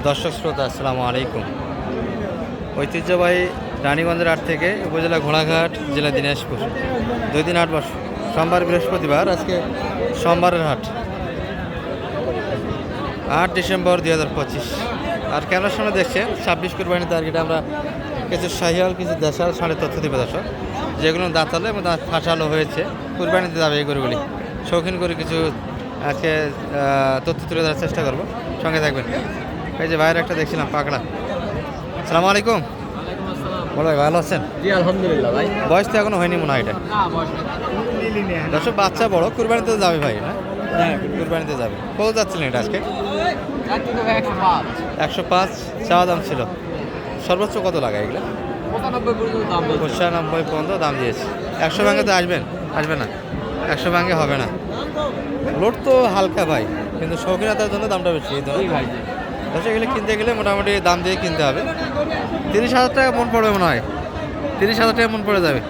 দর্শক শ্রোতা আসসালামু আলাইকুম। ঐতিহ্যবাহী রানীগঞ্জের হাট থেকে উপজেলা ঘোড়াঘাট, জেলা দিনাজপুর, 2 দিন হাট বসে। সোমবার বৃহস্পতিবার, আজকে সোমবারের হাট, 8 ডিসেম্বর 2025। আর ক্যামেরার সামনে দেখছেন 26 কুরবানি টার্গেটে আমরা কিছু শাহিয়াল, কিছু দেশাল সাড়ে তথ্য দিবে দর্শক, যেগুলো দাঁতালো এবং দাঁত ফাঁসালো হয়েছে, কুরবানিতে যাবে এই গরুগুলি। শৌখিন করে কিছু আজকে তথ্য তুলে ধরার চেষ্টা করবো, সঙ্গে থাকবেন। এই যে বাইরে একটা দেখছিলাম পাকড়া। আসসালামু আলাইকুম। বলো ভাই, ভালো আছেন? জি আলহামদুলিল্লাহ ভাই। বয়স তো এখনো হয়নি মনে হয় এটা। দর্শক বাচ্চা বড়, কুরবানিতে যাবে ভাই না? হ্যাঁ কুরবানিতে যাবে। কত যাচ্ছিলেন এটা আজকে? 105 105 চাওয়া দাম ছিল। সর্বোচ্চ কত লাগা এগুলো? 95 পর্যন্ত দাম বলছে। 95 পর্যন্ত দাম দিয়েছে। 100 ভাঙে তো আসবে না, 100 ভাঙে হবে না। লোড তো হালকা ভাই, কিন্তু শৌখিনতার জন্য দামটা বেশি। এই ধরনের ভাই দর্শক এগুলো কিনতে গেলে মোটামুটি দাম দিয়ে কিনতে হবে। 30,000 টাকা মন পড়বে মনে হয়, 30,000 টাকা মন পড়ে যাবে।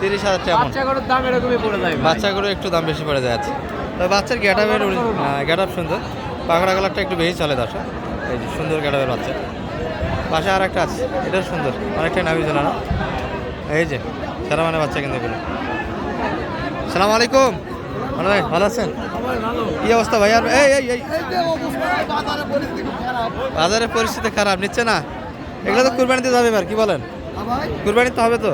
30,000 টাকা মন। বাচ্চা গরুর দাম এরকমই পড়ে যায় ভাই। বাচ্চা করে একটু দাম বেশি পড়ে যাচ্ছে। তবে বাচ্চার গেট আপ সুন্দর, পাকড়া কালারটা একটু বেশি চলে দর্শক। এই যে সুন্দর গেট আপের বাচ্চা। পাশে আর একটা আছে, এটাও সুন্দর, অনেকটাই নামি না। এই যে সারা মানে বাচ্চা কিন্তু এগুলো। সালাম আলাইকুম। ভালো ভাই, ভালো আছেন? কি অবস্থা ভাই? আর এই বাজারের পরিস্থিতি খারাপ, নিচ্ছে না এগুলো তো কুরবানিতে যাবে এবার, কি বলেন? কুরবানি তো হবে, তো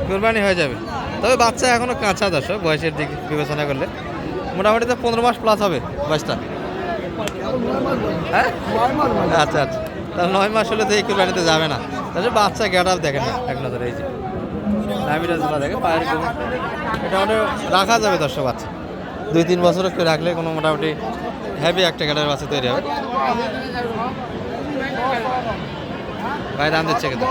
কুরবানি হয়ে যাবে। তবে বাচ্চা এখনো কাঁচা দর্শক, বয়সের দিক বিবেচনা করলে মোটামুটি তো 15 মাস প্লাস হবে বয়সটা। হ্যাঁ আচ্ছা আচ্ছা, তাহলে 9 মাস হলে তো এই কুরবানিতে যাবে না। তাহলে বাচ্চা গেট আপ দেখেন না এক নজরে। এই যে নামিটা জোড়া দেখে পায়ের গরু, এটা মানে রাখা যাবে দর্শক। বাচ্চা 2-3 বছর করে রাখলে কোনো মোটামুটি হ্যাভি একটা গেটার বাচ্চা তৈরি হবে। ভাই দাম দিচ্ছে কিন্তু।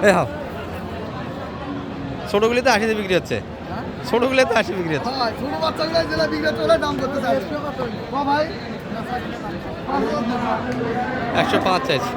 এই হাও ছোটগুলিতে 80 বিক্রি হচ্ছে, ছোটগুলিতে 80 বিক্রি হচ্ছে। 105 চাইছি।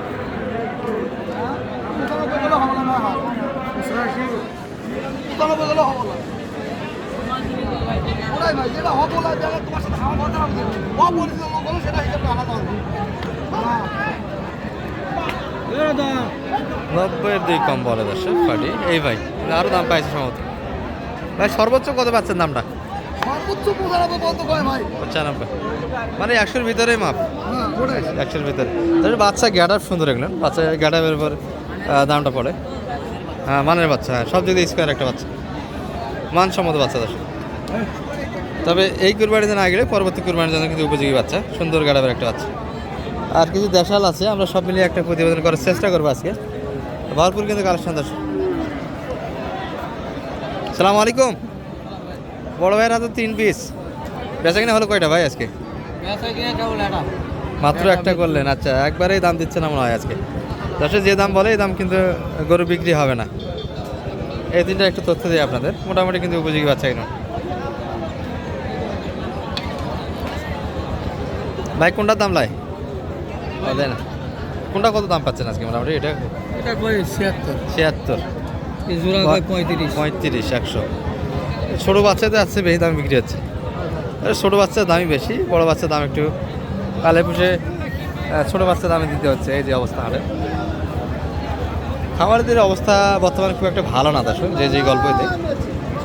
নব্বইয়ের 2 কম বলে দর্শক পাটি। এই ভাই আরো দাম পাইছে সম্ভবত। ভাই সর্বোচ্চ কত পাচ্ছেন দামটা? 95, মানে 100-র ভিতরে মাপ। 100-র ভিতরে। তাহলে বাচ্চা গ্যাডার সুন্দর, এগুলো বাচ্চা গ্যাডারের উপর দামটা পড়ে। হ্যাঁ মানের বাচ্চা, হ্যাঁ সব দিকে স্কোয়ার একটা বাচ্চা, মানসম্মত বাচ্চা দর্শক। তবে এই কুরবানিতে না গেলে পরবর্তী কুরবানির জন্য কিন্তু উপযোগী বাচ্চা, সুন্দর গাড়াবের একটা বাচ্চা। আর কিছু দেশাল আছে, আমরা সব মিলিয়ে একটা প্রতিবেদন করার চেষ্টা করবো আজকে। ভরপুর কিন্তু কালেকশন দর্শক। সালাম আলাইকুম। বড় ভাইয়ের হাতে 3 পিস। বেচা কিনা হলো কয়টা ভাই আজকে? মাত্র একটা করলেন, আচ্ছা। একবারেই দাম দিচ্ছে না মনে হয় আজকে। দর্শক যে দাম বলে এই দাম কিন্তু গরু বিক্রি হবে না। এই 3টা একটু তথ্য দিই আপনাদের, মোটামুটি কিন্তু উপযোগী বাচ্চা কিনুন। ভাই কোনটার দাম লাই দেয় না? কোনটা কত দাম পাচ্ছেন আজকে মোটামুটি? এটা 76, 35, 100। ছোটো বাচ্চাদের আসছে বেশি দামে বিক্রি হচ্ছে। ছোটো বাচ্চার দামই বেশি, বড় বাচ্চার দাম একটু কালে পুষে ছোটো বাচ্চার দামে দিতে হচ্ছে। এই যে অবস্থা হাটে খাবারের অবস্থা বর্তমানে খুব একটা ভালো না দর্শক। যে গল্প এতে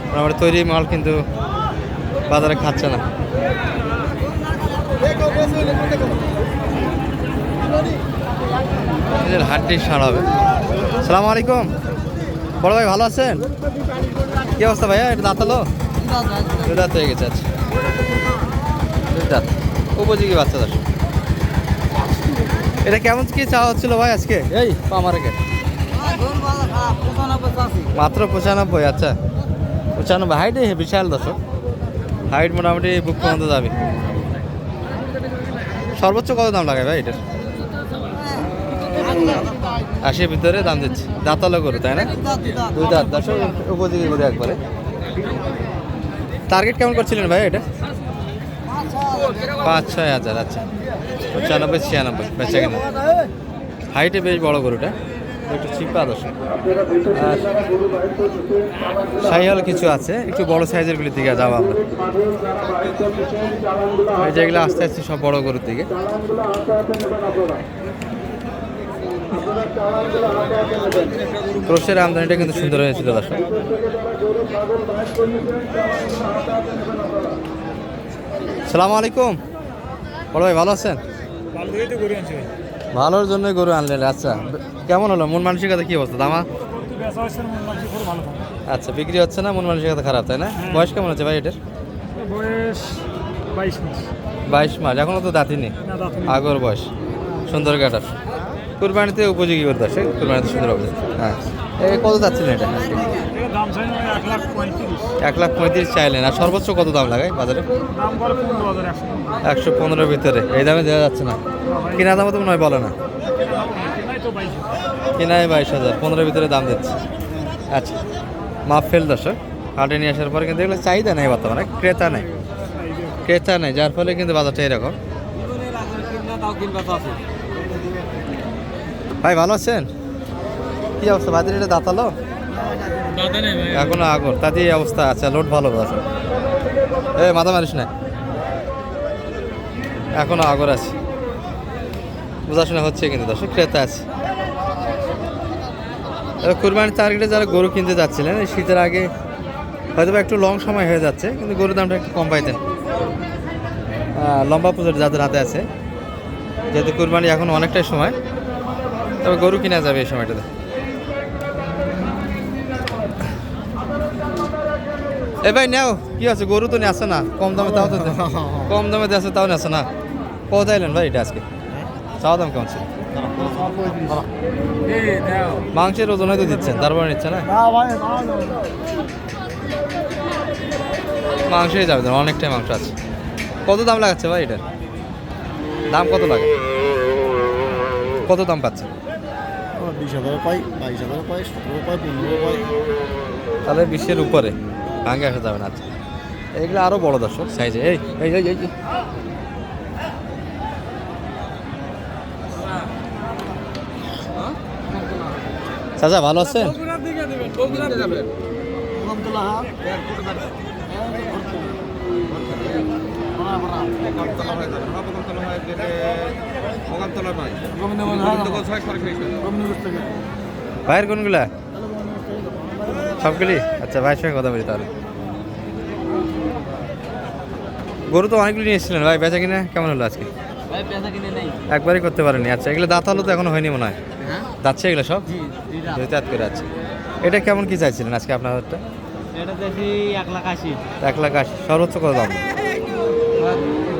মোটামুটি তৈরি মাল কিন্তু বাজারে খাচ্ছে না। হাটটি সার হবে। সালামু আলাইকুম। বড় ভাই ভালো আছেন? কি অবস্থা ভাইয়া? এটা দাঁতালো? 2 দাঁত হয়ে গেছে। আচ্ছা 2 দাঁত, উপযোগী বাচ্চা দর্শক। এটা কেমন কি চাওয়া হচ্ছিল ভাই আজকে? এই আমারকে মাত্র 95। আচ্ছা 95, হাইটে বিশাল দর্শক, হাইট মোটামুটি বুক পর্যন্ত যাবে। সর্বোচ্চ কত দাম লাগায় ভাই এটার? 80-র ভিতরে দাম দিচ্ছে। দাঁতালো গরু তাই না? 2 দাঁত দর্শক, উপযোগী গরু একবারে। টার্গেট কেমন করছিলেন ভাই এটা? 5-6 হাজার। আচ্ছা 95-96 বেচা কিনা। হাইটে বেশ বড় গরুটা, একটু চিপা দর্শক। আর শাহিওয়াল কিছু আছে, একটু বড় সাইজের গুলির দিকে যাবো আমরা। এই যেগুলো আস্তে আস্তে সব বড় গরুর দিকে। ক্রোশের আমদানিটা কিন্তু সুন্দর হয়েছিল দর্শক। সালাম আলাইকুম, বড় ভাই ভালো আছেন? ভালোর জন্য গরু আনলেন, আচ্ছা কেমন হলো? মন মানসিকতা কি অবস্থা? দামা আচ্ছা বিক্রি হচ্ছে না, মন মানসিকতা খারাপ, তাই না? বয়স কেমন হচ্ছে ভাই এটার? বয়স 22 মাস। 22 মাস, এখনো তো দাঁতিনি, আগর বয়স। সুন্দর কাটার, কুরবানিতে উপযোগী করে দর্শক, কুরবানিতে সুন্দর হবে। হ্যাঁ, এই কত যাচ্ছিলেন এটা? এর দাম চাই 1,35,000। 1,35,000 চাইলেন, আর সর্বোচ্চ কত দাম লাগায় বাজারে? দাম করে 15,000। 115 ভিতরে, এই দামে দেওয়া যাচ্ছে না। কিনা দামও তো মনে হয় বলে না, নাই তো 22,000। কিনায় 22,000, 15 ভিতরে দাম দিচ্ছে। আচ্ছা মাপ ফেল দর্শক, হাটে নিয়ে আসার পরে কিন্তু এগুলো চাহিদা নেই বর্তমানে, ক্রেতা নেই, ক্রেতা নেই, যার ফলে কিন্তু বাজারটা এরকম। ভাই ভালো আছেন? কি অবস্থা বাজারে? এটা দাঁতালো এখনো আগর, তাতে এই অবস্থা। আচ্ছা লোড ভালো আছে, এ মাথা মারিস না, এখনো আগর আছে, বোঝাশোনা হচ্ছে কিন্তু দর্শক, ক্রেতা আছে। কুরবানির টার্গেটে যারা গরু কিনতে যাচ্ছিলেন এই শীতের আগে হয়তো একটু লং সময় হয়ে যাচ্ছে, কিন্তু গরুর দামটা একটু কম পাইতেন। লম্বা পুজোর যাদের হাতে আছে, যেহেতু কুরবানি এখন অনেকটাই সময়, তবে গরু কিনা যাবে এই সময়টাতে। এ ভাই নেও, কি আছে? গরু তো নিয়ে আসে না, কম দামে তাও তো কম দামে আছে, তাও নিয়ে আসে না। কত আইলেন ভাই এটা আজকে? চাওয়া দাম কেমন ছিল? মাংসের ওজন হয়তো দিচ্ছেন, তারপরে নিচ্ছে না, মাংসই যাবে, অনেকটাই মাংস আছে। কত দাম লাগাচ্ছে ভাই এটার? দাম কত লাগে? কত দাম পাচ্ছে? 20,000 পাই, 22,000 পাই, 17 পাই, 15 পাই। তাহলে 20-এর উপরে, ভাঙে আসা যাবে না। আচ্ছা এইগুলো আরও বড় দর্শক সাইজে। এই এই এই এই চাচা ভালো আছেন? ভাইয়ের কোনগুলা? সবগুলি? আচ্ছা ভাইয়ের সঙ্গে কথা বলি তাহলে। গরু তো অনেকগুলি নিয়ে এসেছিলেন ভাই, বেচা কিনা কেমন হলো আজকে? একবারই করতে পারেনি। আচ্ছা এগুলো দাঁত হলো তো এখনো হয়নি মনে হয়? যাচ্ছে এগুলো সব দুই দাঁত করে আছে। এটা কেমন কি চাইছিলেন আজকে আপনারটা? এটা দেখি 1,80,000। 1,80,000, সর্বোচ্চ কত দাম?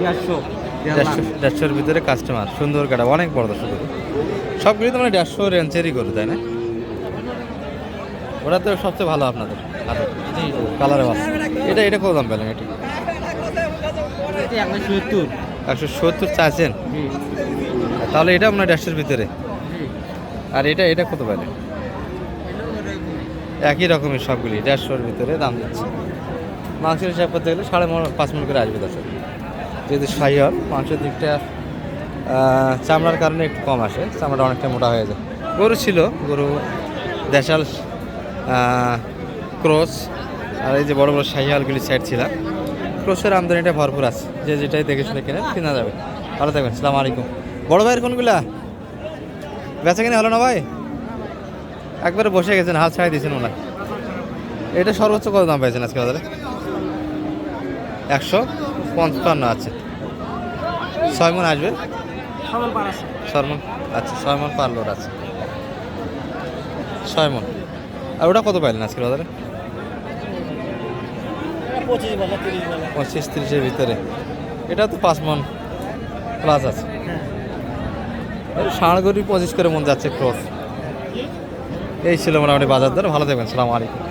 150। 150-150-এর ভিতরে কাস্টমার, সুন্দর কাটা, অনেক বড় দর্শক। সবগুলি তো মানে 150 রেঞ্জেরই গরু, তাই না? ওটা তো সবচেয়ে ভালো আপনাদের কালারে ভালো। এটা এটা কত দাম পেলেন? এটা 170। 170 চাইছেন, তাহলে এটা আপনার 150-এর ভিতরে। আর এটা এটা কত পেলেন? একই রকমের সবগুলি 150-এর ভিতরে দাম দিচ্ছে। মাংসের হিসাব করতে গেলে 5.5 মণ করে আসবে দর্শক। যেহেতু শাহিওয়াল, মাংসের দিকটা চামড়ার কারণে একটু কম আসে, চামড়াটা অনেকটা মোটা হয়ে যায়। গরু ছিল, গরু দেশাল, ক্রস, আর এই যে বড় বড় শাহিওয়ালগুলি সাইড ছিল। ক্রসের আমদানিটা ভরপুর আছে, যে যেটাই দেখে শুনে কিনে কেনা যাবে। ভালো থাকবেন, আসসালামু আলাইকুম। বড় ভাইয়ের কোনগুলা বেচা কিনে হলো না ভাই? একবারে বসে গেছেন, হাল ছাড়াই দিয়েছেন ওনার। এটা সর্বোচ্চ কত দাম পাইছেন আজকে বাজারে? 155 আছে। 6 মণ আসবে? 6 মণ, আচ্ছা 6 মণ পার লোড আছে, 6 মণ। আর ওটা কত পাইলেন আজকের বাজারে? 25-30-এর ভিতরে। এটা তো 5 মণ প্লাস আছে। ষাঁড় গরু 25 করে মন যাচ্ছে ক্রস। এই ছিল মোটামুটি বাজার দর। ভালো থাকবেন, সালাম আলাইকুম।